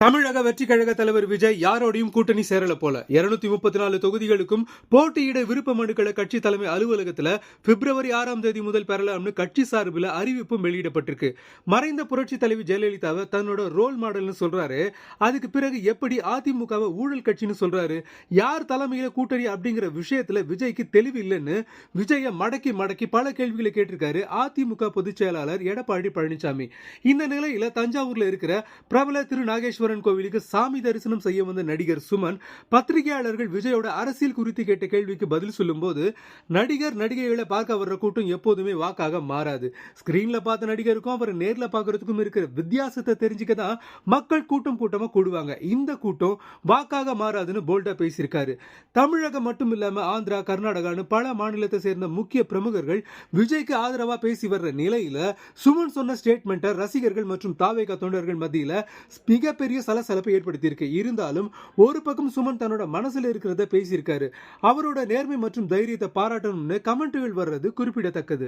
தமிழக வெற்றிக் கழக தலைவர் விஜய் யாரோடையும் கூட்டணி சேரல போல 234 தொகுதிகளுக்கும் போட்டியிட விருப்ப மனுக்களை கட்சி தலைமை அலுவலகத்துல பிப்ரவரி 6ஆம் தேதி முதல் பெறலாம்னு கட்சி சார்பில் அறிவிப்பும் வெளியிடப்பட்டிருக்கு. மறைந்த புரட்சி தலைவி ஜெயலலிதாவை தன்னோட ரோல் மாடல்னு சொல்றாரு. அதுக்கு பிறகு எப்படி அதிமுகவை ஊழல் கட்சின்னு சொல்றாரு? யார் தலைமையில கூட்டணி அப்படிங்கிற விஷயத்துல விஜய்க்கு தெளிவு இல்லைன்னு விஜய மடக்கி மடக்கி பல கேள்விகளை கேட்டிருக்காரு அதிமுக பொதுச் செயலாளர் எடப்பாடி பழனிசாமி. இந்த நிலையில தஞ்சாவூர்ல இருக்கிற பிரபல திரு நாகேஸ்வரன் கோவிலுக்கு சாமி தரிசனம் செய்ய வந்த நடிகர் சுமன் பத்திரிகையாளர்கள் விஜயோட அரசியல் குறித்து கேட்ட கேள்விக்கு பதில் சொல்லும் போது, நடிகர் நடிகைகளை பார்க்க வர்ற கூட்டம் எப்போதுமே வாக்காக மாறாது. ஸ்கிரீன்ல பார்த்த நடிகருக்கும் அப்புறம் நேர்ல பார்க்கறதுக்கும் இருக்கிற வித்தியாசத்தை தெரிஞ்சுக்க தான் மக்கள் கூட்டம் கூட்டமா கூடுவாங்க. இந்த கூட்டம் வாக்காக மாறாதுன்னு போல்டா பேசியிருக்காரு. தமிழகம் மட்டும் இல்லாம ஆந்திரா, கர்நாடகான்னு பல மாநிலத்தை சேர்ந்த முக்கிய பிரமுகர்கள் விஜய்க்கு ஆதரவா பேசி வர்ற நிலையில சுமன் சொன்ன ஸ்டேட்மெண்ட்டை ரசிகர்கள் மற்றும் தாவேகா தொண்டர்கள் மத்தியில மிகப்பெரிய சலசலப்பை ஏற்படுத்தியிருக்கு. இருந்தாலும் ஒரு பக்கம் சுமன் தன்னோட மனசுல இருக்கிறத பேசியிருக்காரு. அவரோட நேர்மை மற்றும் தைரியத்தை பாராட்டணும்னு கமெண்ட்டுகள் வர்றது குறிப்பிடத்தக்கது.